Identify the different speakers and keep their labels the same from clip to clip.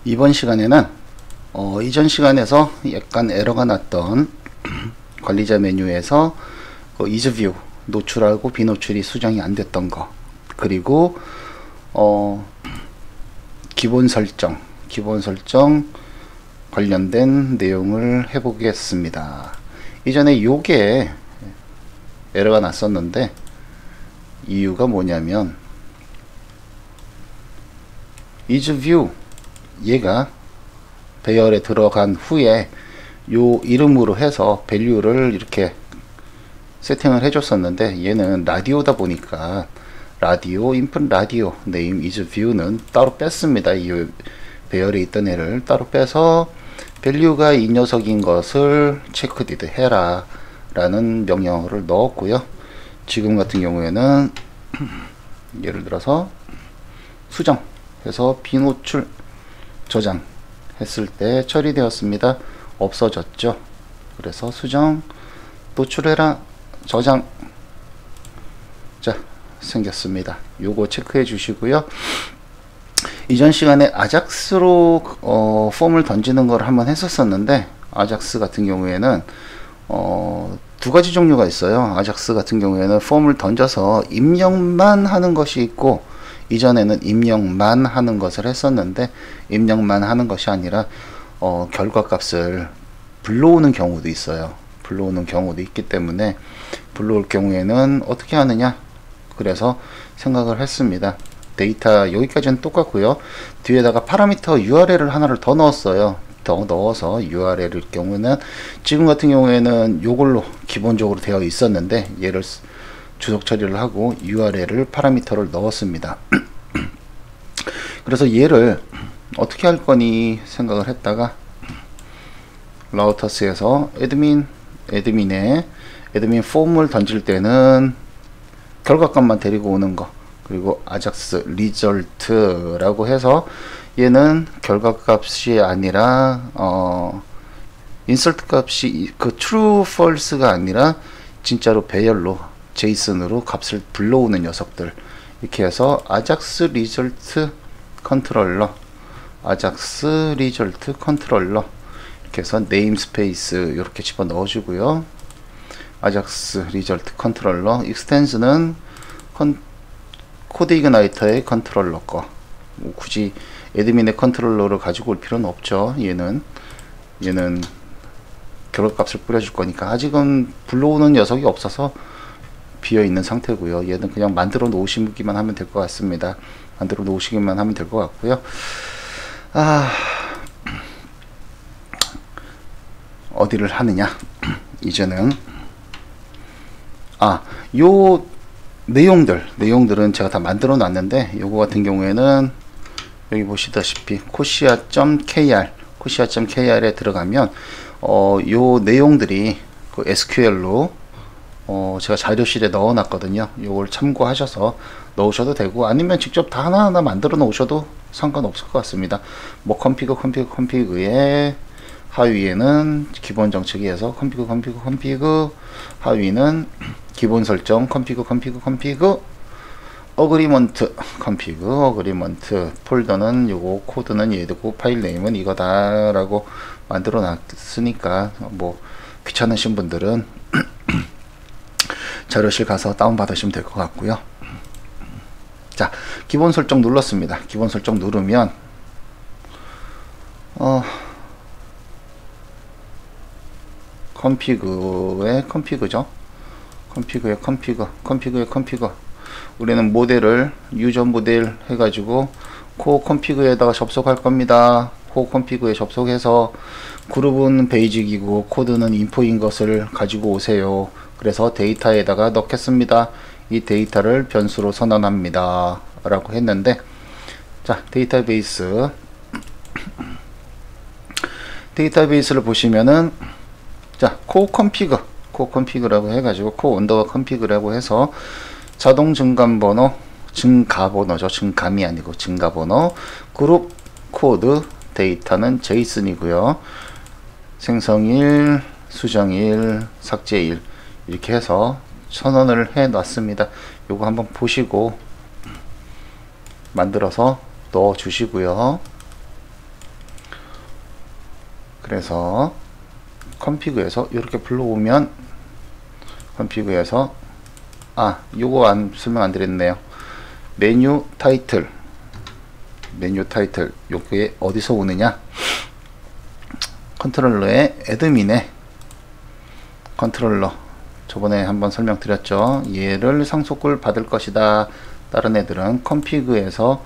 Speaker 1: 이번 시간에는 이전 시간에서 약간 에러가 났던 관리자 메뉴에서 이즈뷰 노출하고 비노출이 수정이 안 됐던 거, 그리고 기본 설정 관련된 내용을 해보겠습니다. 이전에 요게 에러가 났었는데 이유가 뭐냐면 이즈뷰 얘가 배열에 들어간 후에 요 이름으로 해서 밸류를 이렇게 세팅을 해줬었는데, 얘는 라디오다 보니까 라디오 인풋 라디오 네임 이즈뷰는 따로 뺐습니다. 이 배열에 있던 애를 따로 빼서 밸류가 이 녀석인 것을 체크디드 해라 라는 명령어를 넣었고요. 지금 같은 경우에는 예를 들어서 수정해서 비노출 저장 했을 때 처리되었습니다. 없어졌죠. 그래서 수정 노출해라 저장, 자 생겼습니다. 요거 체크해 주시고요. 이전 시간에 아작스로 폼을 던지는 걸 한번 했었었는데, 아작스 같은 경우에는 두 가지 종류가 있어요. 아작스 같은 경우에는 폼을 던져서 입력만 하는 것이 있고, 이전에는 입력만 하는 것을 했었는데, 입력만 하는 것이 아니라 결과값을 불러오는 경우도 있어요. 불러오는 경우도 있기 때문에 불러올 경우에는 어떻게 하느냐, 그래서 생각을 했습니다. 데이터 여기까지는 똑같고요. 뒤에다가 파라미터 URL을 하나를 더 넣었어요. 더 넣어서 URL일 경우는 지금 같은 경우에는 요걸로 기본적으로 되어 있었는데, 얘를 주석 처리를 하고 URL을 파라미터를 넣었습니다. 그래서 얘를 어떻게 할 거니 생각을 했다가 라우터스에서 애드민 폼을 던질 때는 결과값만 데리고 오는 거, 그리고 아작스 리절트라고 해서 얘는 결과값이 아니라 인설트 값이 그 true false가 아니라 진짜로 배열로 제이슨으로 값을 불러오는 녀석들, 이렇게 해서 아작스 리절트 컨트롤러 이렇게 해서 네임스페이스 이렇게 집어 넣어주고요. 아작스 리절트 컨트롤러 익스텐스는 코드 이그나이터의 컨트롤러 거, 뭐 굳이 애드민의 컨트롤러를 가지고 올 필요는 없죠. 얘는 결과값을 뿌려줄 거니까. 아직은 불러오는 녀석이 없어서 비어있는 상태고요. 얘는 그냥 만들어 놓으시기만 하면 될 것 같습니다. 만들어 놓으시기만 하면 될 것 같고요. 어디를 하느냐, 이제는 요 내용들은 제가 다 만들어 놨는데, 요거 같은 경우에는 여기 보시다시피 코시아.kr에 들어가면 요 내용들이 그 SQL로 제가 자료실에 넣어 놨거든요. 요걸 참고하셔서 넣으셔도 되고, 아니면 직접 다 하나하나 만들어 놓으셔도 상관없을 것 같습니다. 뭐 컴피그에 하위에는 기본 정책에서 컴피그, 하위는 기본 설정 컴피그 어그리먼트 폴더는 요거, 코드는 얘고, 파일 네임은 이거다 라고 만들어 놨으니까, 뭐 귀찮으신 분들은 자료실 가서 다운 받으시면 될 것 같고요. 자, 기본 설정 눌렀습니다. 기본 설정 누르면 컴피그의 컴피그 우리는 모델을 유저 모델 해가지고 코어 컴피그에다가 접속할 겁니다. 코어 컴피그에 접속해서 그룹은 베이직이고 코드는 인포인 것을 가지고 오세요. 그래서 데이터에다가 넣겠습니다. 이 데이터를 변수로 선언합니다 라고 했는데, 자, 데이터베이스를 보시면은, 자, 코어 컴피그라고 해가지고 코어 언더바 컴피그라고 해서 자동 증가번호죠. 증감이 아니고 증가번호, 그룹 코드 데이터는 제이슨이고요. 생성일, 수정일, 삭제일 이렇게 해서 선언을 해 놨습니다. 요거 한번 보시고 만들어서 넣어 주시고요. 그래서 컴피그에서 이렇게 불러오면, 컴피그에서 요거 설명 안 드렸네요. 메뉴 타이틀, 요게 어디서 오느냐, 컨트롤러의 애드민의 컨트롤러, 저번에 한번 설명드렸죠. 얘를 상속을 받을 것이다. 다른 애들은 컴피그에서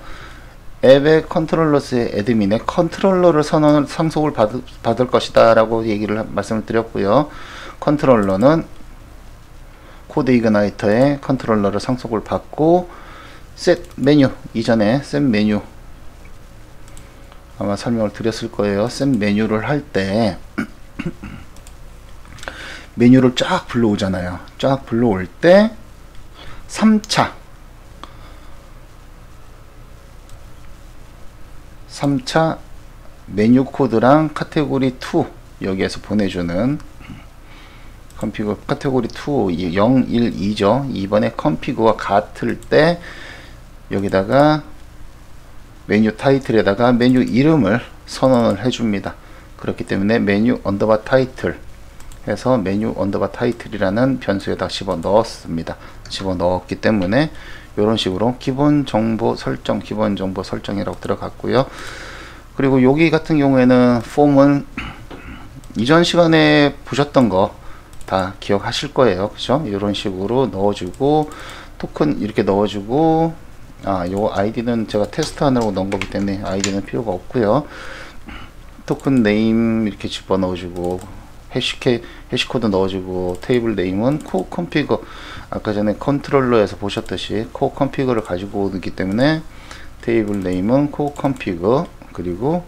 Speaker 1: 앱의 컨트롤러스의 애드민의 컨트롤러를 상속을 받을 것이다 라고 말씀을 드렸고요. 컨트롤러는 코드 이그나이터의 컨트롤러를 상속을 받고, 셋 메뉴, 이전에 셋 메뉴 아마 설명을 드렸을 거예요. 셋 메뉴를 할 때 메뉴를 쫙 불러오잖아요. 쫙 불러올 때 3차 메뉴 코드랑 카테고리 2 여기에서 보내주는 컴피그 카테고리 2 0, 1, 2죠. 이번에 컴피그와 같을 때 여기다가 메뉴 타이틀에다가 메뉴 이름을 선언을 해줍니다. 그렇기 때문에 메뉴 언더바 타이틀 해서 메뉴 언더바 타이틀이라는 변수에다 집어넣었습니다. 집어넣었기 때문에 이런 식으로 기본 정보 설정이라고 들어갔고요. 그리고 여기 같은 경우에는 폼은 이전 시간에 보셨던 거 다 기억하실 거예요. 그죠? 이런 식으로 넣어주고, 토큰 이렇게 넣어주고, 요 아이디는 제가 테스트하느라고 넣은 거기 때문에 아이디는 필요가 없고요. 토큰 네임 이렇게 집어넣어주고, 해시코드 넣어주고, 테이블 네임은 코어 컴피그, 아까 전에 컨트롤러에서 보셨듯이 코어 컴피그를 가지고 오기 때문에 테이블 네임은 코어 컴피그, 그리고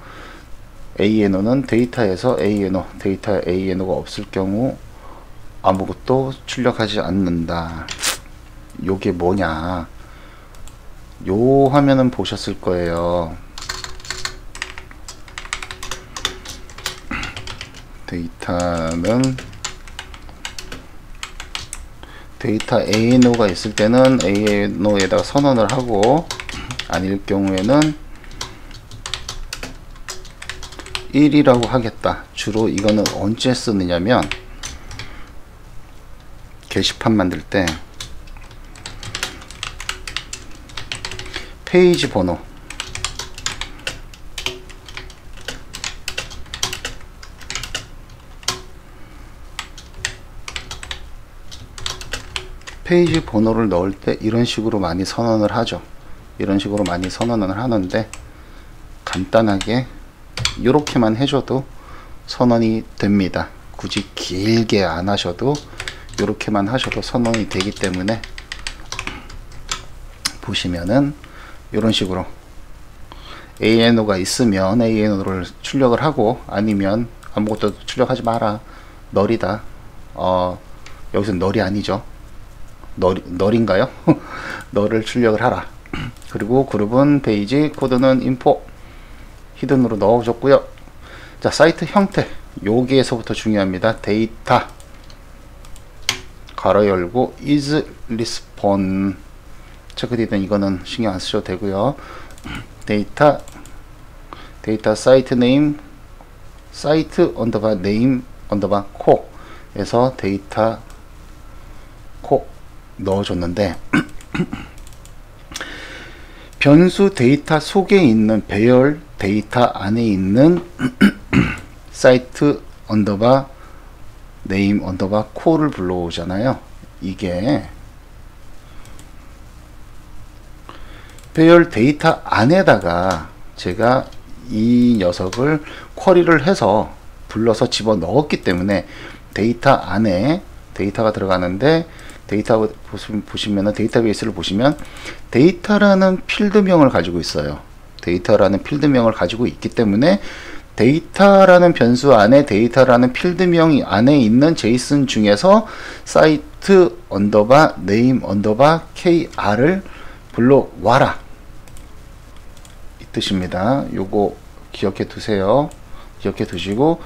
Speaker 1: ANO는 데이터에서 데이터 ANO가 없을 경우 아무것도 출력하지 않는다. 요게 뭐냐, 요 화면은 보셨을 거예요. 데이터는 데이터 ANO가 있을 때는 ANO에다가 선언을 하고, 아닐 경우에는 1이라고 하겠다. 주로 이거는 언제 쓰느냐면 게시판 만들 때 페이지 번호, 페이지 번호를 넣을 때 이런 식으로 많이 선언을 하죠. 이런 식으로 많이 선언을 하는데, 간단하게 이렇게만 해줘도 선언이 됩니다. 굳이 길게 안 하셔도 이렇게만 하셔도 선언이 되기 때문에, 보시면은 이런 식으로 ANO가 있으면 ANO를 출력을 하고, 아니면 아무것도 출력하지 마라, 널이다. 여기서 널이 아니죠. 널인가요? 널을 출력을 하라. 그리고 그룹은 페이지, 코드는 인포, 히든으로 넣어줬고요. 자, 사이트 형태, 여기에서부터 중요합니다. 데이터 가로 열고 is respond 체크되든 이거는 신경 안 쓰셔도 되고요. 데이터 사이트 네임, 사이트 언더바 네임 언더바 코에서 데이터 코 넣어줬는데, 변수 데이터 속에 있는 배열 데이터 안에 있는 사이트 언더바 네임 언더바 코를 불러오잖아요. 이게 배열 데이터 안에다가 제가 이 녀석을 쿼리를 해서 불러서 집어 넣었기 때문에 데이터 안에 데이터가 들어가는데, 데이터 보시면은 데이터베이스를 보시면 데이터라는 필드명을 가지고 있어요. 데이터라는 필드명을 가지고 있기 때문에 데이터라는 변수 안에 데이터라는 필드명 안에 있는 제이슨 중에서 사이트 언더바 네임 언더바 kr을 불러와라, 이 뜻입니다. 요거 기억해 두세요. 기억해 두시고,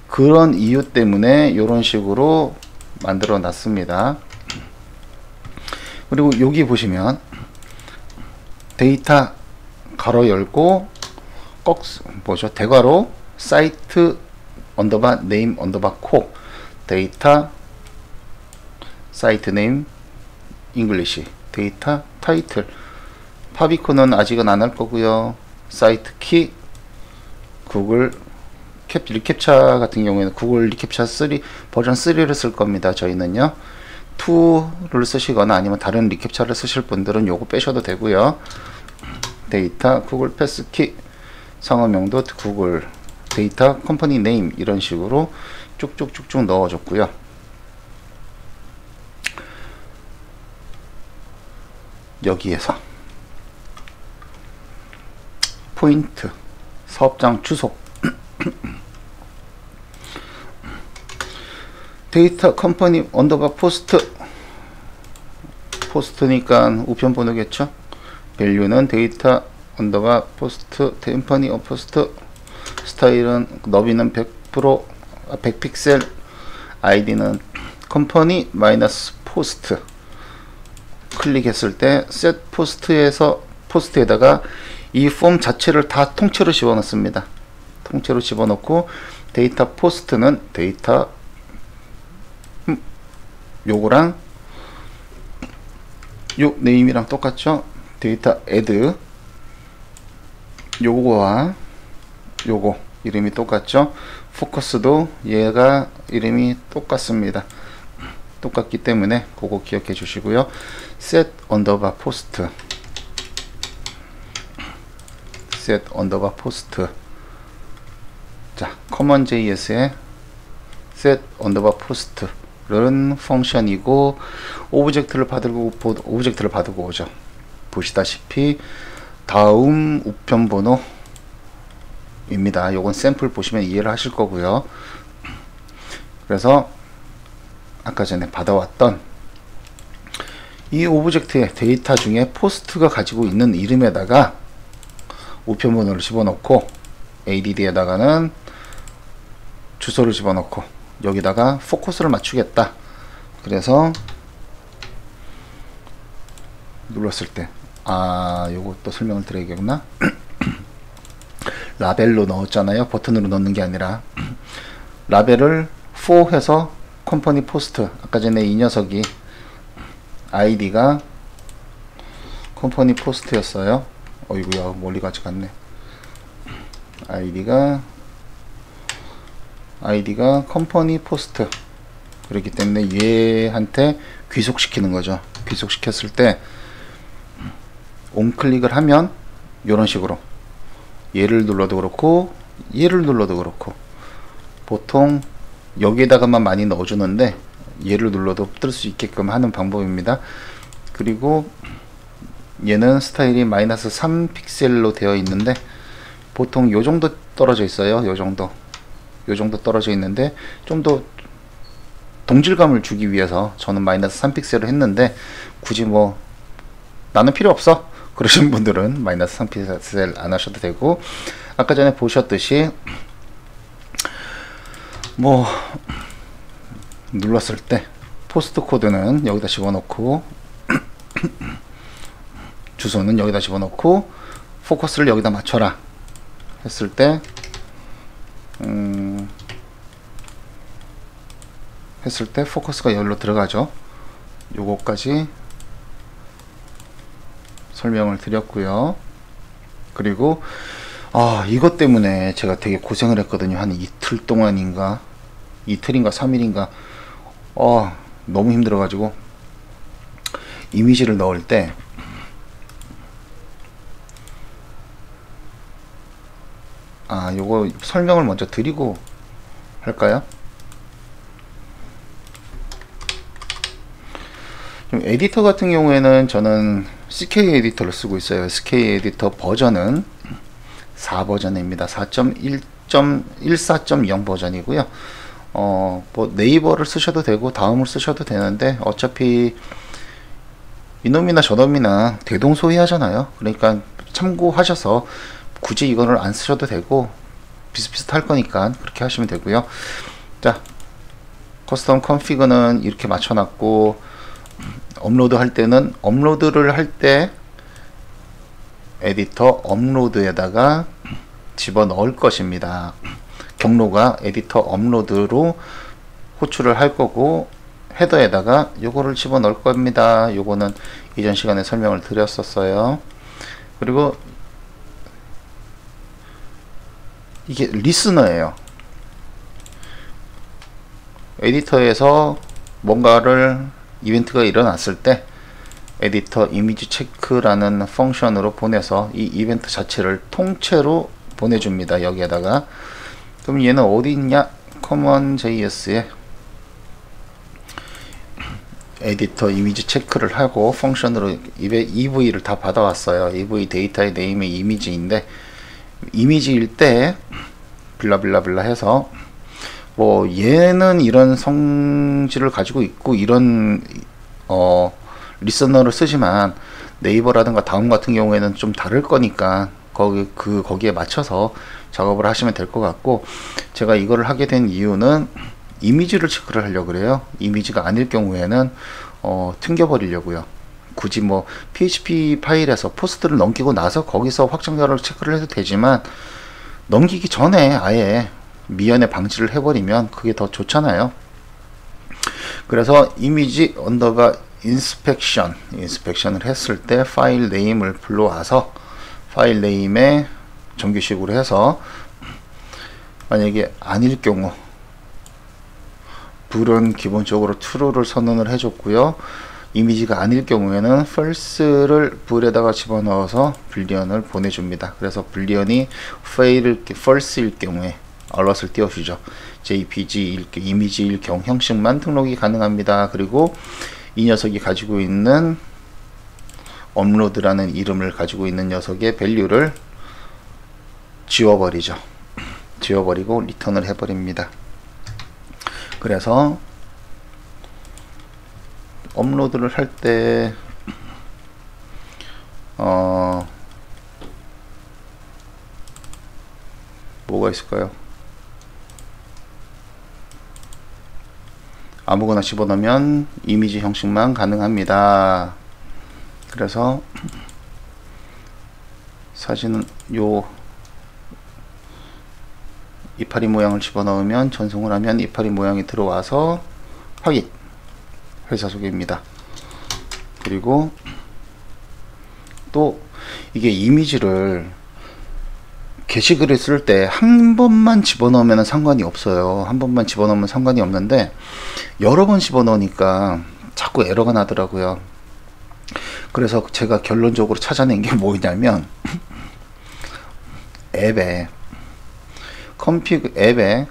Speaker 1: 그런 이유 때문에 이런 식으로 만들어 놨습니다. 그리고 여기 보시면 데이터 가로 열고 대괄호 사이트 언더바 네임 언더바 코 데이터 사이트 네임 잉글리시 데이터 타이틀 파비코는 아직은 안 할 거고요. 사이트 키 구글 리캡차 같은 경우에는 구글 리캡차 3 버전 3를 쓸 겁니다. 저희는요 2를 쓰시거나 아니면 다른 리캡차를 쓰실 분들은 요거 빼셔도 되고요. 데이터 구글 패스키 상호명도 구글 데이터 컴퍼니 네임 이런 식으로 쭉쭉쭉쭉 넣어줬고요. 여기에서 포인트 사업장 주소 데이터 컴퍼니 언더바 포스트니까 우편번호겠죠. 밸류는 데이터 언더바 포스트 컴퍼니 포스트 스타일은 너비는 100픽셀 아이디는 컴퍼니 마이너스 포스트 클릭했을 때 셋 포스트에서 포스트에다가 이 폼 자체를 다 통째로 집어넣습니다. 통째로 집어넣고 데이터 포스트는 데이터 요거랑 요 네임이랑 똑같죠. 데이터 애드 요거와 요거 이름이 똑같죠. 포커스도 얘가 이름이 똑같습니다. 똑같기 때문에 그거 기억해 주시고요. set 언더바 포스트 set 언더바 포스트 자 커먼.js의 set 언더바 포스트는 펑션이고 오브젝트를 받고 오죠. 보시다시피 다음 우편번호 입니다. 요건 샘플 보시면 이해를 하실 거고요. 그래서 아까 전에 받아왔던 이 오브젝트의 데이터 중에 포스트가 가지고 있는 이름에다가 우편번호를 집어넣고 add에다가는 주소를 집어넣고 여기다가 포커스를 맞추겠다. 그래서 눌렀을 때 요것도 설명을 드려야겠구나. 라벨로 넣었잖아요. 버튼으로 넣는 게 아니라 라벨을 4 해서 컴퍼니 포스트 아까 전에 이 녀석이 아이디가 컴퍼니 포스트였어요. 어이구야 멀리 같이 갔네. 아이디가 컴퍼니 포스트 그렇기 때문에 얘한테 귀속시키는 거죠. 귀속시켰을 때 옴클릭을 하면 이런 식으로 얘를 눌러도 그렇고 얘를 눌러도 그렇고 보통 여기에다가만 많이 넣어주는데 얘를 눌러도 뜰 수 있게끔 하는 방법입니다. 그리고 얘는 스타일이 마이너스 3픽셀로 되어 있는데 보통 요 정도 떨어져 있어요. 요 정도 떨어져 있는데 좀 더 동질감을 주기 위해서 저는 마이너스 3픽셀을 했는데 굳이 뭐 나는 필요 없어 그러신 분들은 마이너스 3픽셀 안 하셔도 되고 아까 전에 보셨듯이 뭐 눌렀을 때 포스트 코드는 여기다 집어넣고 주소는 여기다 집어넣고 포커스를 여기다 맞춰라 했을 때 포커스가 여기로 들어가죠. 요거까지 설명을 드렸고요. 그리고 이것 때문에 제가 되게 고생을 했거든요. 한 이틀 동안인가 이틀인가 3일인가 너무 힘들어 가지고 이미지를 넣을 때 요거 설명을 먼저 드리고 할까요? 좀 에디터 같은 경우에는 저는 CK 에디터를 쓰고 있어요. CK 에디터 버전은 4버전입니다. 4.1.14.0 버전이고요. 뭐 네이버를 쓰셔도 되고 다음을 쓰셔도 되는데 어차피 이놈이나 저놈이나 대동소이하잖아요. 그러니까 참고하셔서 굳이 이거를 안 쓰셔도 되고 비슷비슷할 거니까 그렇게 하시면 되고요. 자, 커스텀 컨피그는 이렇게 맞춰놨고 업로드 할 때는 업로드를 할 때 에디터 업로드에다가 집어넣을 것입니다. 경로가 에디터 업로드로 호출을 할 거고, 헤더에다가 요거를 집어넣을 겁니다. 요거는 이전 시간에 설명을 드렸었어요. 그리고 이게 리스너예요. 에디터에서 뭔가를 이벤트가 일어났을 때 에디터 이미지 체크라는 펑션으로 보내서 이 이벤트 자체를 통째로 보내줍니다. 여기에다가. 그럼 얘는 어디 있냐? common.js에 에디터 이미지 체크를 하고 펑션으로 EV를 다 받아왔어요. EV 데이터의 네임의 이미지인데, 이미지일 때 블라블라블라 해서 뭐 얘는 이런 성질을 가지고 있고 이런 리스너를 쓰지만 네이버라든가 다음 같은 경우에는 좀 다를 거니까 거기에 맞춰서 작업을 하시면 될 것 같고, 제가 이거를 하게 된 이유는 이미지를 체크를 하려고 그래요. 이미지가 아닐 경우에는 튕겨버리려고요. 굳이 뭐 PHP 파일에서 포스트를 넘기고 나서 거기서 확정자를 체크를 해도 되지만, 넘기기 전에 아예 미연에 방치를 해버리면 그게 더 좋잖아요. 그래서 이미지 언더바 인스펙션을 했을 때 파일 네임을 불러와서 파일 네임에 정규식으로 해서, 만약에 아닐 경우 불은 기본적으로 true를 선언을 해줬고요. 이미지가 아닐 경우에는 false를 불에다가 집어넣어서 불리언을 보내줍니다. 그래서 불리언이 false일 경우에 alert을 띄워주죠. JPG 이미지일 경우 형식만 등록이 가능합니다. 그리고 이 녀석이 가지고 있는 업로드라는 이름을 가지고 있는 녀석의 밸류를 지워버리죠. 지워버리고 리턴을 해버립니다. 그래서 업로드를 할 때 뭐가 있을까요? 아무거나 집어넣으면 이미지 형식만 가능합니다. 그래서 사진은 요 이파리 모양을 집어넣으면, 전송을 하면 이파리 모양이 들어와서 확인, 회사 소개입니다. 그리고 또 이게 이미지를 게시글을 쓸 때 한 번만 집어넣으면 상관이 없어요. 한 번만 집어넣으면 상관이 없는데 여러 번 집어넣으니까 자꾸 에러가 나더라고요. 그래서 제가 결론적으로 찾아낸 게 뭐냐면 앱에 컴피그의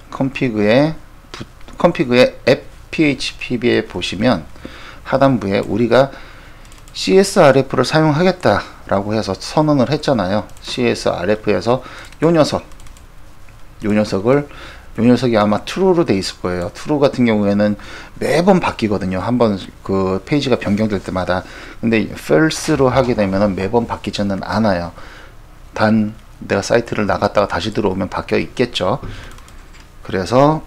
Speaker 1: 앱 PHP에 보시면 하단부에 우리가 CSRF를 사용하겠다 라고 해서 선언을 했잖아요. CSRF에서 요 녀석이 아마 true로 돼 있을 거예요. true 같은 경우에는 매번 바뀌거든요. 한번 그 페이지가 변경될 때마다. 근데 false로 하게 되면 매번 바뀌지는 않아요. 단 내가 사이트를 나갔다가 다시 들어오면 바뀌어 있겠죠. 그래서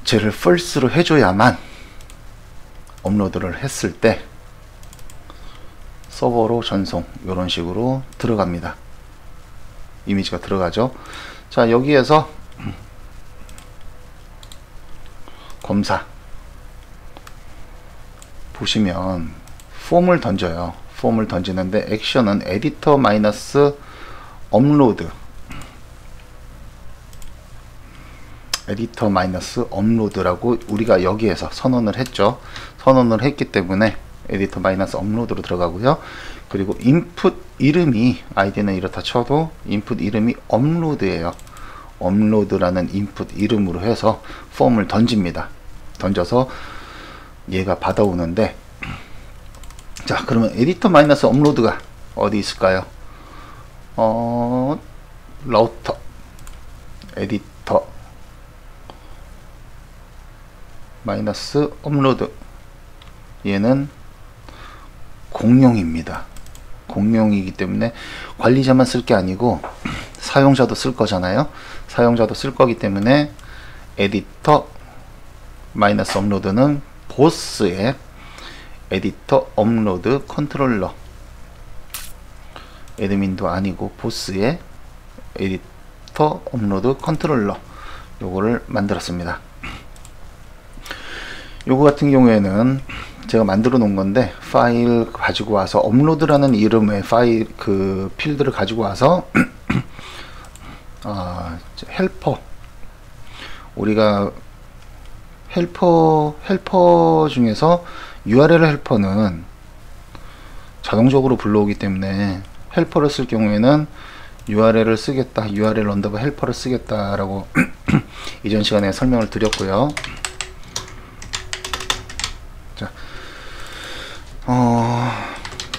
Speaker 1: 쟤를 false로 해줘야만 업로드를 했을 때 서버로 전송, 이런 식으로 들어갑니다. 이미지가 들어가죠. 자, 여기에서 검사 보시면 폼을 던져요. 폼을 던지는데 액션은 에디터 마이너스 업로드, 에디터 마이너스 업로드라고 우리가 여기에서 선언을 했죠. 선언을 했기 때문에 에디터 마이너스 업로드로 들어가고요. 그리고 인풋 이름이, 아이디는 이렇다 쳐도 인풋 이름이 업로드예요. 업로드라는 인풋 이름으로 해서 폼을 던집니다. 던져서 얘가 받아오는데, 자, 그러면 에디터 마이너스 업로드가 어디 있을까요? 라우터 에디터 마이너스 업로드, 얘는 공용입니다. 공용이기 때문에 관리자만 쓸 게 아니고 사용자도 쓸 거잖아요. 사용자도 쓸 거기 때문에 에디터 마이너스 업로드는 보스의 에디터 업로드 컨트롤러, 애드민도 아니고 보스의 에디터 에디터 업로드 컨트롤러 요거를 만들었습니다. 요거 같은 경우에는 제가 만들어 놓은 건데, 파일 가지고 와서 업로드라는 이름의 파일 그 필드를 가지고 와서 헬퍼, 우리가 헬퍼 중에서 URL 헬퍼는 자동적으로 불러오기 때문에 헬퍼를 쓸 경우에는 URL을 쓰겠다, URL 언더바 헬퍼를 쓰겠다라고 이전 시간에 설명을 드렸고요. 자,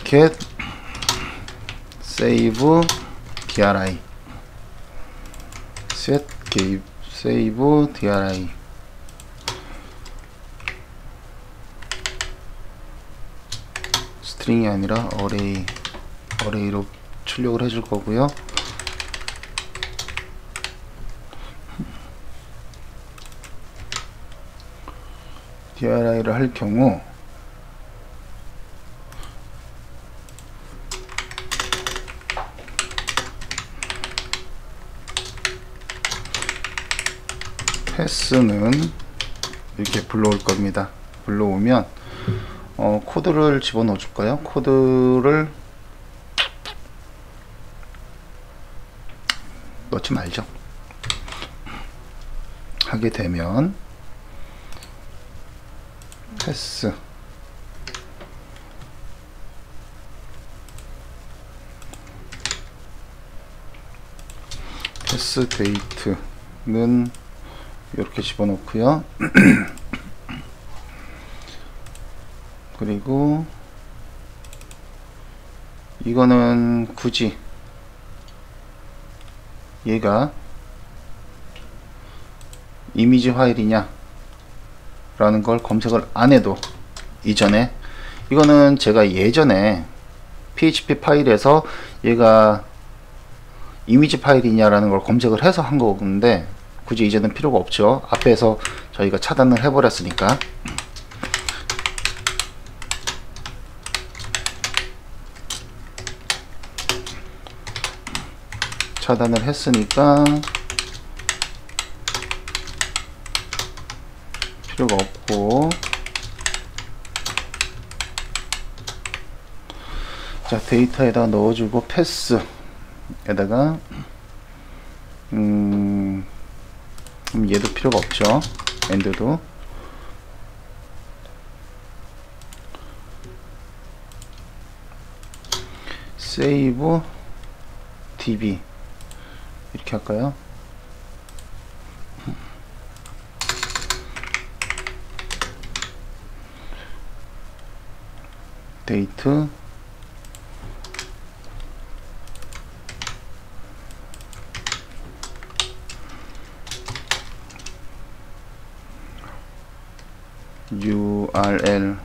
Speaker 1: get save dri set save dri 스트링이 아니라 어레이로 출력을 해줄 거고요. dri를 할 경우 패스는 이렇게 불러올 겁니다. 불러오면 코드를 집어넣어 줄까요? 코드를 넣지 말죠. 하게 되면 패스 데이트는 이렇게 집어넣고요. 그리고 이거는 굳이 얘가 이미지 파일이냐 라는 걸 검색을 안 해도, 이전에 이거는 제가 예전에 PHP 파일에서 얘가 이미지 파일이냐 라는 걸 검색을 해서 한 거건데, 굳이 이제는 필요가 없죠. 앞에서 저희가 차단을 해 버렸으니까. 차단을 했으니까 필요가 없고, 자, 데이터에다 넣어주고 패스에다가 얘도 필요가 없죠. 엔드도 save db 이렇게 할까요? 데이트 URL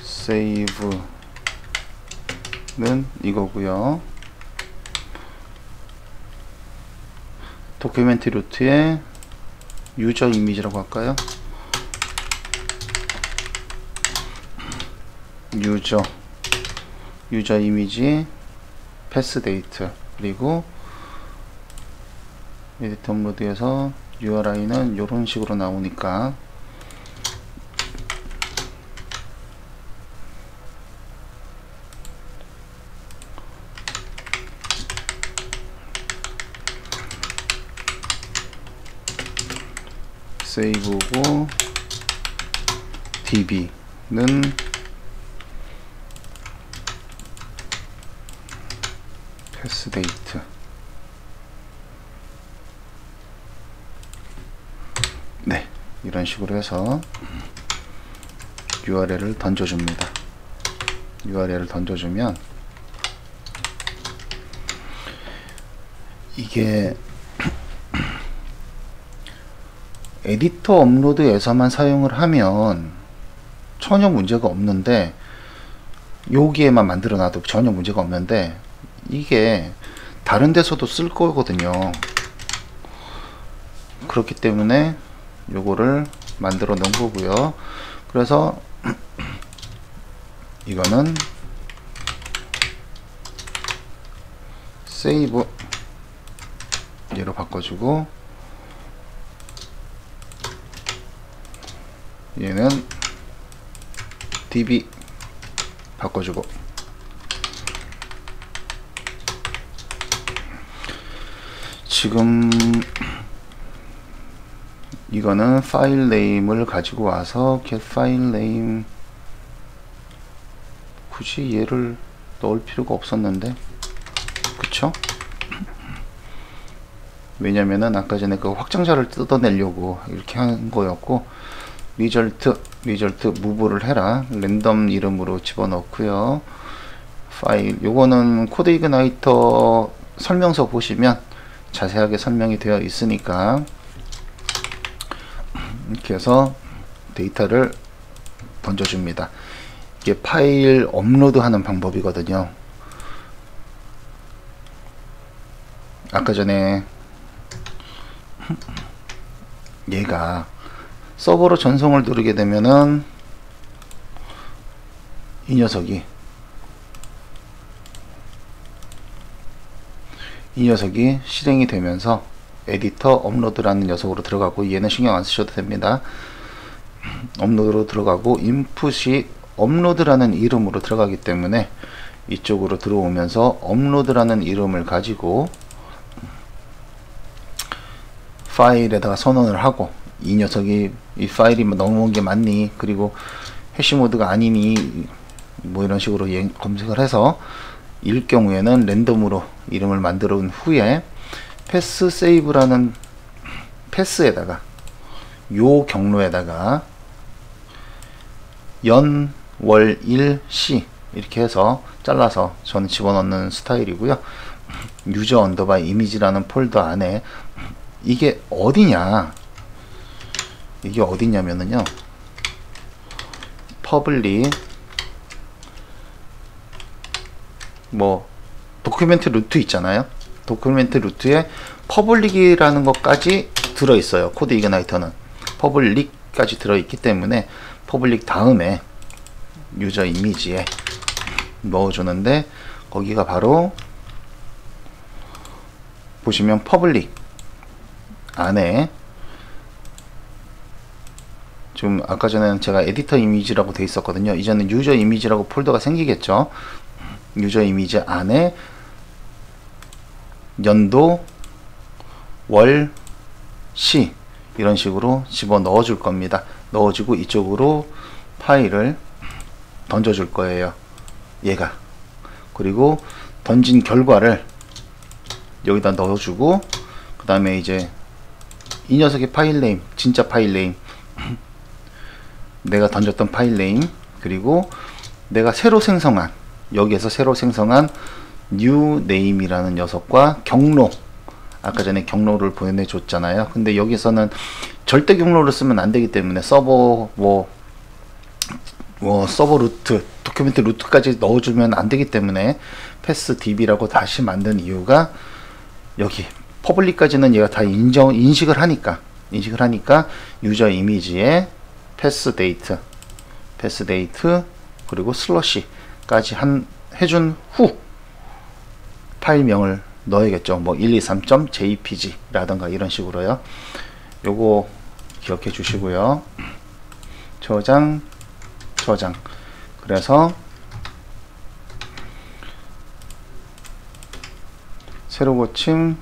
Speaker 1: save는 이거고요. 도큐멘트 루트에 유저 이미지라고 할까요? 유저 이미지 패스 데이트, 그리고 에디터 업로드에서 URI는 이런 식으로 나오니까 세이브고 db는 패스 데이트. 네, 이런 식으로 해서 URL을 던져줍니다. URL을 던져주면 이게 에디터 업로드에서만 사용을 하면 전혀 문제가 없는데, 여기에만 만들어 놔도 전혀 문제가 없는데, 이게 다른 데서도 쓸 거거든요. 그렇기 때문에 요거를 만들어 놓은 거고요. 그래서 이거는 세이브 얘로 바꿔주고, 얘는 db 바꿔주고, 지금 이거는 파일 네임을 가지고 와서 get 파일 네임, 굳이 얘를 넣을 필요가 없었는데, 그쵸? 왜냐면은 아까 전에 그 확장자를 뜯어내려고 이렇게 한 거였고, 리절트 무브를 해라, 랜덤 이름으로 집어넣고요. 파일, 요거는 코드 이그나이터 설명서 보시면 자세하게 설명이 되어 있으니까, 이렇게 해서 데이터를 던져줍니다. 이게 파일 업로드 하는 방법이거든요. 아까 전에 얘가 서버로 전송을 누르게 되면은 이 녀석이 실행이 되면서 에디터 업로드라는 녀석으로 들어가고, 얘는 신경 안 쓰셔도 됩니다. 업로드로 들어가고, 인풋이 업로드라는 이름으로 들어가기 때문에 이쪽으로 들어오면서 업로드라는 이름을 가지고 파일에다가 선언을 하고, 이 녀석이 이 파일이 넘어온 게 맞니, 그리고 해시모드가 아니니, 뭐 이런 식으로 검색을 해서 일 경우에는 랜덤으로 이름을 만들어 온 후에 패스 세이브라는 패스에다가 요 경로에다가 연, 월, 일, 시 이렇게 해서 잘라서 저는 집어넣는 스타일이고요. 유저 언더바 이미지라는 폴더 안에 이게 어디냐면은요, 퍼블릭 뭐 도큐멘트 루트 있잖아요. 도큐멘트 루트에 퍼블릭이라는 것까지 들어있어요. 코드 이그나이터는 퍼블릭까지 들어있기 때문에 퍼블릭 다음에 유저 이미지에 넣어주는데, 거기가 바로 보시면 퍼블릭 안에 지금 아까 전에는 제가 에디터 이미지라고 돼 있었거든요. 이제는 유저 이미지라고 폴더가 생기겠죠. 유저 이미지 안에 연도, 월, 시 이런 식으로 집어 넣어 줄 겁니다. 넣어주고 이쪽으로 파일을 던져 줄 거예요, 얘가. 그리고 던진 결과를 여기다 넣어주고, 그 다음에 이제 이 녀석의 파일 네임, 진짜 파일 네임, 내가 던졌던 파일 네임, 그리고 내가 새로 생성한, 여기에서 새로 생성한 new name이라는 녀석과 경로, 아까 전에 경로를 보내줬잖아요. 근데 여기서는 절대 경로를 쓰면 안 되기 때문에 서버 서버 루트, 도큐멘트 루트까지 넣어주면 안 되기 때문에 패스 db라고 다시 만든 이유가, 여기 퍼블릭까지는 얘가 다 인식을 하니까 유저 이미지에 패스 데이트 그리고 슬러시까지 해준 후 파일명을 넣어야겠죠. 뭐 123.jpg 라던가 이런 식으로요. 요거 기억해 주시고요. 저장. 그래서 새로 고침,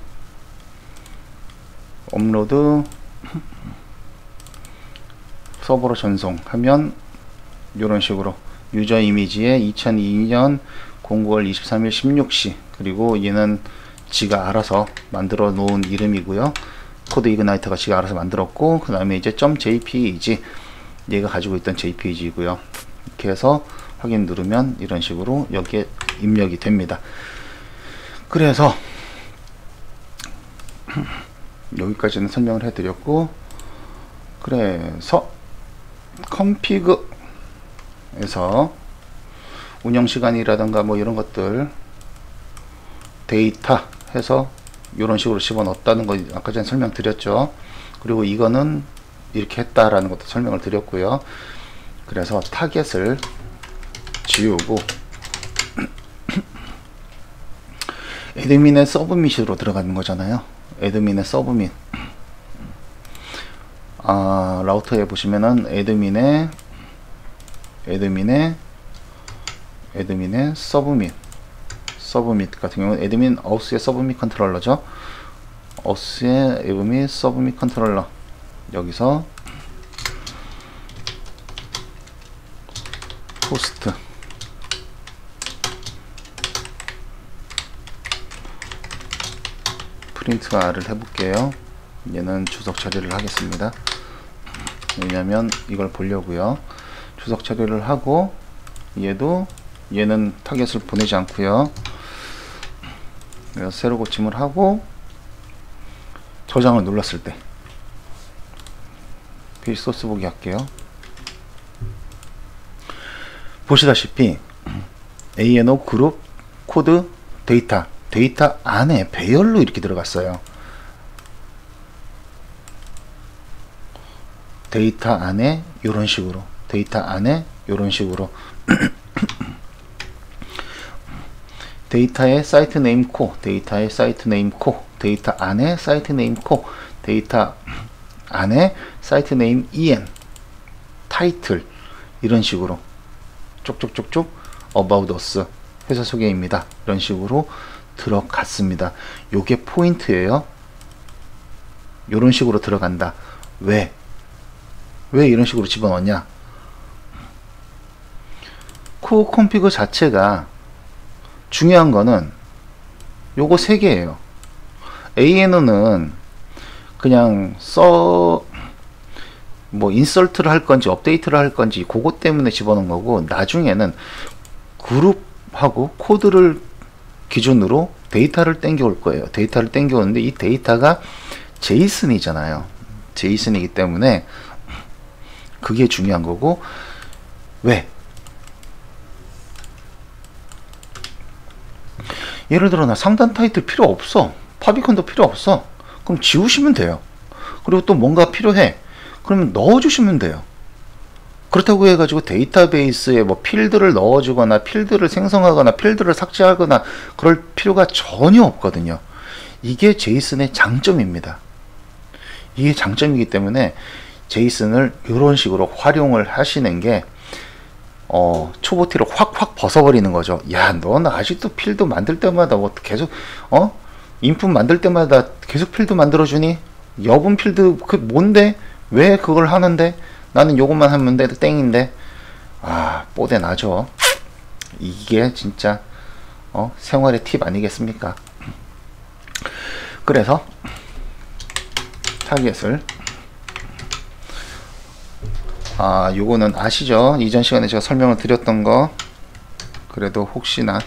Speaker 1: 업로드, 서버로 전송하면 이런 식으로 유저 이미지에 2002년 09월 23일 16시, 그리고 얘는 지가 알아서 만들어 놓은 이름이고요. 코드 이그나이터가 지가 알아서 만들었고, 그 다음에 이제 .jpeg, 얘가 가지고 있던 jpeg이고요. 이렇게 해서 확인 누르면 이런 식으로 여기에 입력이 됩니다. 그래서 여기까지는 설명을 해드렸고, 그래서 config에서 운영시간이라던가 뭐 이런 것들 데이터 해서 이런 식으로 집어넣었다는 거 아까 전에 설명드렸죠. 그리고 이거는 이렇게 했다라는 것도 설명을 드렸고요. 그래서 타겟을 지우고 애드민의 서브밋으로 들어가는 거잖아요. 애드민의 서브밋. 라우터에 보시면은 애드민의 서브밋 같은 경우는 애드민 어스의 서브밋 컨트롤러죠. 어스의 애드민 서브밋 컨트롤러. 여기서 호스트 프린트 R을 해볼게요. 얘는 주석 처리를 하겠습니다. 왜냐면 이걸 보려고요. 주석 처리를 하고 얘는 타겟을 보내지 않고요. 그래서 새로 고침을 하고 저장을 눌렀을 때 페이지 소스 보기 할게요. 보시다시피 ANO 그룹 코드 데이터 안에 배열로 이렇게 들어갔어요. 데이터 안에 이런 식으로 데이터의 사이트 네임 코, 데이터 안에 사이트 네임 코, 데이터 안에 사이트 네임 en, 타이틀 이런 식으로 쪽쪽쪽쪽 about us 회사 소개입니다. 이런 식으로 들어갔습니다. 요게 포인트예요. 이런 식으로 들어간다. 왜 이런 식으로 집어넣냐? 코어 컴피그 자체가 중요한 거는 요거 세 개예요. ANO는 그냥 인설트를 할 건지 업데이트를 할 건지 그것 때문에 집어넣은 거고, 나중에는 그룹하고 코드를 기준으로 데이터를 땡겨올 거예요. 데이터를 땡겨오는데 이 데이터가 제이슨이잖아요. 제이슨이기 때문에 그게 중요한 거고, 왜? 예를 들어 나 상단 타이틀 필요 없어. 파비콘도 필요 없어. 그럼 지우시면 돼요. 그리고 또 뭔가 필요해. 그러면 넣어주시면 돼요. 그렇다고 해가지고 데이터베이스에 뭐 필드를 넣어주거나 필드를 생성하거나 필드를 삭제하거나 그럴 필요가 전혀 없거든요. 이게 제이슨의 장점입니다. 이게 장점이기 때문에 제이슨을 이런 식으로 활용을 하시는 게 초보티로 확 벗어버리는 거죠. 야, 넌 아직도 필드 만들 때마다 뭐 계속 인풋 만들 때마다 계속 필드 만들어주니? 여분 필드 그 뭔데? 왜 그걸 하는데? 나는 요것만 하면 돼 땡인데. 뽀대 나죠. 이게 진짜 생활의 팁 아니겠습니까? 그래서 타겟을 요거는 아시죠? 이전 시간에 제가 설명을 드렸던 거. 그래도 혹시나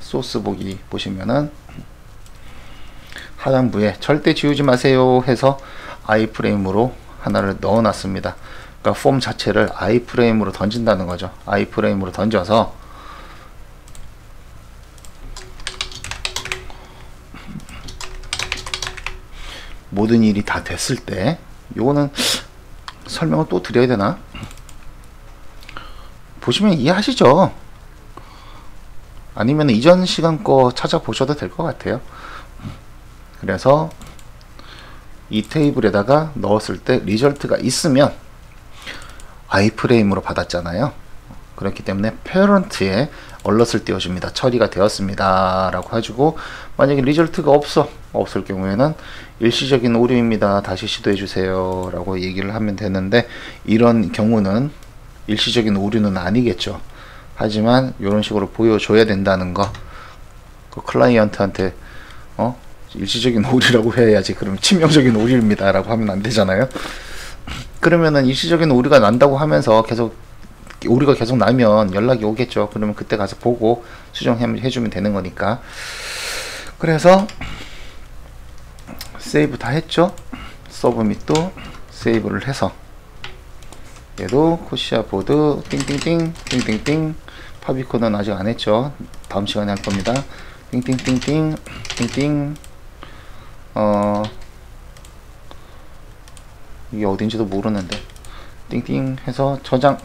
Speaker 1: 소스 보기 보시면은 하단부에 절대 지우지 마세요 해서 아이프레임으로 하나를 넣어 놨습니다. 그러니까 폼 자체를 아이프레임으로 던진다는 거죠. 아이프레임으로 던져서 모든 일이 다 됐을 때, 요거는 설명을 또 드려야 되나? 보시면 이해하시죠? 아니면 이전 시간 거 찾아보셔도 될 것 같아요. 그래서 이 테이블에다가 넣었을 때 리절트가 있으면 아이프레임으로 받았잖아요. 그렇기 때문에 페어런트에 얼럿을 띄워줍니다. 처리가 되었습니다 라고 해주고, 만약에 리절트가 없을 경우에는 일시적인 오류입니다, 다시 시도해 주세요 라고 얘기를 하면 되는데, 이런 경우는 일시적인 오류는 아니겠죠. 하지만 이런 식으로 보여줘야 된다는 거, 그 클라이언트한테 일시적인 오류라고 해야지. 그러면 치명적인 오류입니다 라고 하면 안 되잖아요. 그러면은 일시적인 오류가 난다고 하면서 오류가 계속 나면 연락이 오겠죠. 그러면 그때 가서 보고 수정해 주면 되는 거니까. 그래서 세이브 다 했죠. 서브밋도 세이브를 해서, 얘도 코시아 보드 띵띵띵 파비콘은 아직 안 했죠. 다음 시간에 할 겁니다. 띵띵 이게 어딘지도 모르는데 띵띵 해서 저장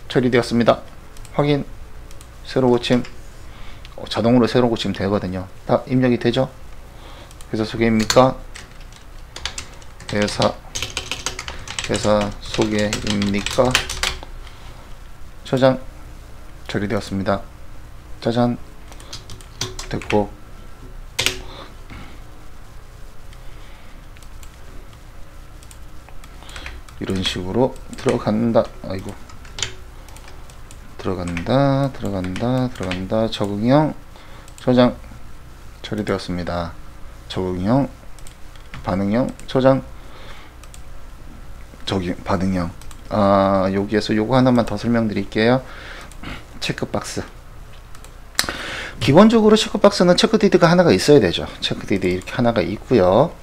Speaker 1: 처리되었습니다. 확인. 새로 고침. 자동으로 새로 고침 되거든요. 다 입력이 되죠. 회사 소개입니까? 회사 소개입니까? 저장 처리되었습니다. 짜잔. 됐고, 이런 식으로 들어간다. 아이고, 들어간다. 적응형 저장 처리되었습니다. 적응형, 반응형 저장. 저기 반응형. 여기에서 요거 하나만 더 설명드릴게요. 체크박스. 기본적으로 체크박스는 체크디드가 하나가 있어야 되죠. 체크디드 이렇게 하나가 있고요.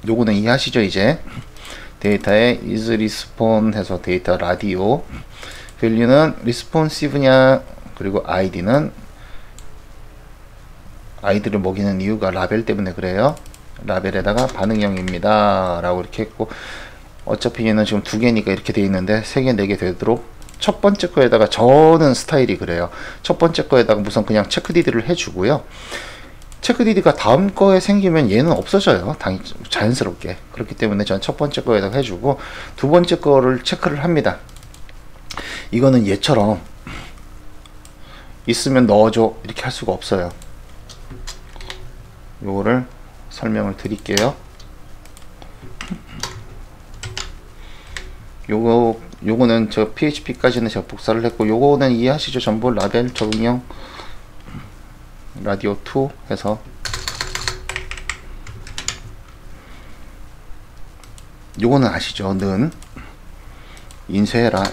Speaker 1: 요거는 이해하시죠? 이제 데이터에 is respawn 해서 데이터 라디오, value는 responsive냐, 그리고 id는 아이들을 먹이는 이유가 라벨 때문에 그래요. 라벨에다가 반응형입니다 라고 이렇게 했고, 어차피 얘는 지금 두 개니까 이렇게 돼 있는데 3개 4개 되도록 첫 번째 거에다가, 저는 스타일이 그래요. 첫 번째 거에다가 우선 그냥 체크디드를 해주고요. 체크디드가 다음 거에 생기면 얘는 없어져요. 자연스럽게. 그렇기 때문에 전 첫 번째 거에다가 해주고, 두 번째 거를 체크를 합니다. 이거는 얘처럼 있으면 넣어줘 이렇게 할 수가 없어요. 요거를 설명을 드릴게요. 요거는 저 PHP까지는 제가 복사를 했고, 요거는 이해하시죠? 전부 라벨 적응형 라디오 2 해서 요거는 아시죠? 는 인쇄해라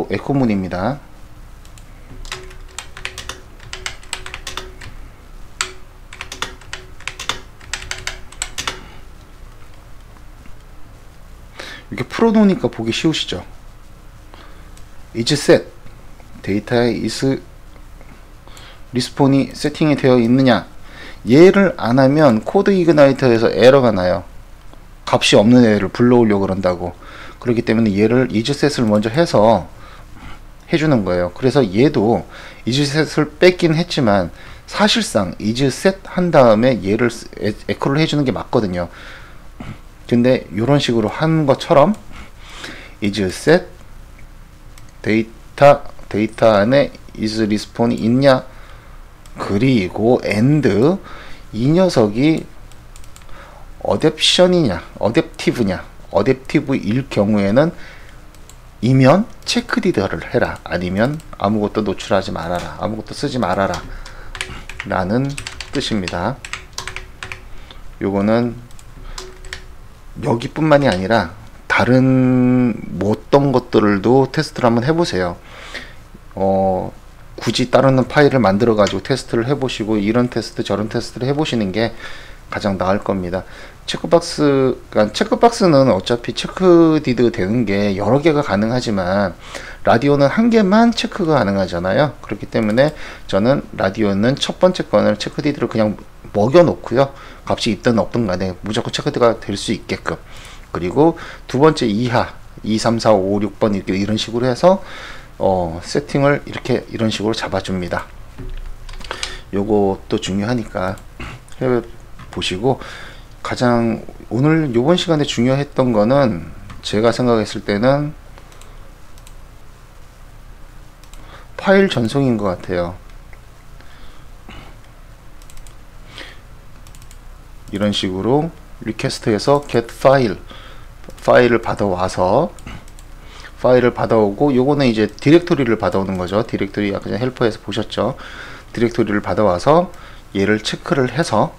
Speaker 1: 에코문입니다. 이렇게 풀어놓으니까 보기 쉬우시죠? is set 데이터에 is 리스폰이 세팅이 되어 있느냐. 얘를 안 하면 코드 이그나이터에서 에러가 나요. 값이 없는 애를 불러오려고 그런다고. 그렇기 때문에 얘를 isset을 먼저 해서 해주는 거예요. 그래서 얘도 isset을 뺏긴 했지만 사실상 isset 한 다음에 얘를 에코를 해주는 게 맞거든요. 근데 이런 식으로 한 것처럼 isset 데이터 안에 is respawn이 있냐, 그리고 and 이 녀석이 어댑션이냐 어댑티브냐. 어댑티브일 경우에는 이면 체크디드를 해라, 아니면 아무것도 노출하지 말아라, 아무것도 쓰지 말아라 라는 뜻입니다. 요거는 여기뿐만이 아니라 다른 어떤 것들도 테스트를 한번 해보세요. 굳이 따르는 파일을 만들어 가지고 테스트를 해보시고, 이런 테스트 저런 테스트를 해보시는 게 가장 나을 겁니다. 체크박스는 어차피 체크디드 되는 게 여러 개가 가능하지만 라디오는 한 개만 체크가 가능하잖아요. 그렇기 때문에 저는 라디오는 첫 번째 거는 체크디드를 그냥 먹여 놓고요, 값이 있든 없든 간에 무조건 체크디드가 될 수 있게끔, 그리고 두 번째 이하 2, 3, 4, 5, 6번 이렇게 이런 식으로 해서 세팅을 이렇게 이런 식으로 잡아줍니다. 요것도 중요하니까 해보시고, 가장 오늘 요번 시간에 중요했던 거는 제가 생각했을 때는 파일 전송인 것 같아요. 이런 식으로 리퀘스트에서 get 파일을 받아와서 파일을 받아오고, 요거는 이제 디렉토리를 받아오는 거죠. 디렉토리 아까 전에 헬퍼에서 보셨죠? 디렉토리를 받아와서 얘를 체크를 해서,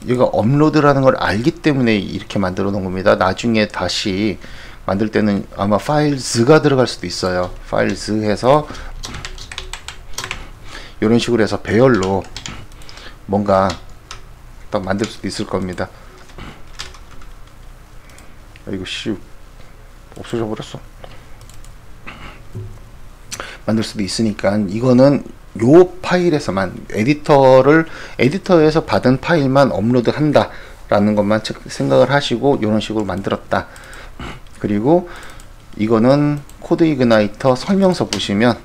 Speaker 1: 얘가 업로드라는 걸 알기 때문에 이렇게 만들어 놓은 겁니다. 나중에 다시 만들 때는 아마 파일즈가 들어갈 수도 있어요. 파일즈 해서 이런 식으로 해서 배열로 뭔가 딱 만들 수도 있을 겁니다. 아이고 씨, 없어져 버렸어. 만들 수도 있으니까 이거는 요 파일에서만 에디터에서 받은 파일만 업로드 한다 라는 것만 생각을 하시고 이런 식으로 만들었다. 그리고 이거는 코드 이그나이터 설명서 보시면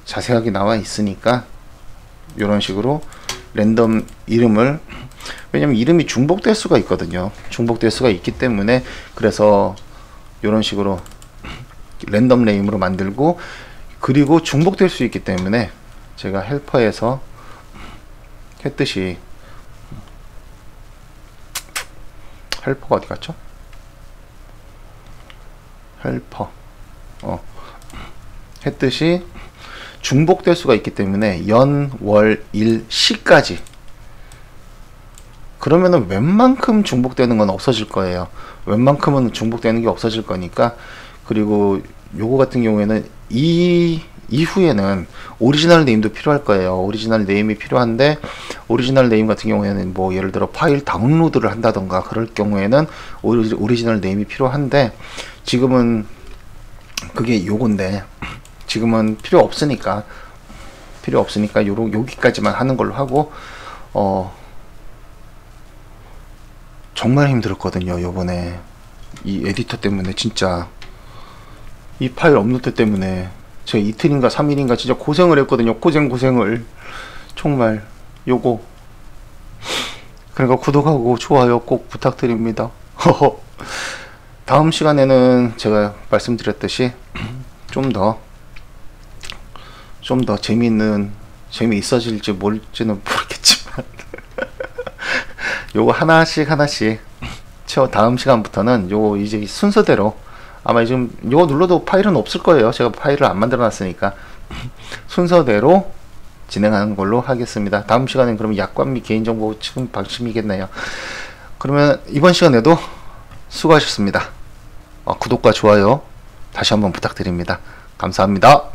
Speaker 1: 자세하게 나와 있으니까 이런 식으로 랜덤 이름을, 왜냐면 이름이 중복될 수가 있거든요. 중복될 수가 있기 때문에, 그래서 이런 식으로 랜덤 네임으로 만들고, 그리고 중복될 수 있기 때문에 제가 헬퍼에서 했듯이, 헬퍼가 어디 갔죠? 헬퍼 했듯이 중복될 수가 있기 때문에 연, 월, 일, 시까지, 그러면은 웬만큼 중복되는 건 없어질 거예요. 웬만큼은 중복되는 게 없어질 거니까. 그리고 요거 같은 경우에는 이후에는 오리지널 네임도 필요할 거예요. 오리지널 네임이 필요한데, 오리지널 네임 같은 경우에는 뭐 예를 들어 파일 다운로드를 한다던가 그럴 경우에는 오리지널 네임이 필요한데, 지금은 그게 요건데, 지금은 필요 없으니까 여기까지만 하는 걸로 하고, 정말 힘들었거든요. 요번에 이 에디터 때문에, 진짜 이 파일 업로드 때문에 제가 이틀인가 3일인가 진짜 고생을 했거든요. 고생을 정말. 요거 그러니까 구독하고 좋아요 꼭 부탁드립니다. 다음 시간에는 제가 말씀드렸듯이 좀 더 재미있어질지 모를지는 모르겠지만 요거 하나씩 다음 시간부터는 요 이제 순서대로, 아마 지금 요거 눌러도 파일은 없을 거예요. 제가 파일을 안 만들어 놨으니까 순서대로 진행하는 걸로 하겠습니다. 다음 시간엔 그러면 약관 및 개인정보 지금 방침이겠네요. 그러면 이번 시간에도 수고하셨습니다. 구독과 좋아요 다시 한번 부탁드립니다. 감사합니다.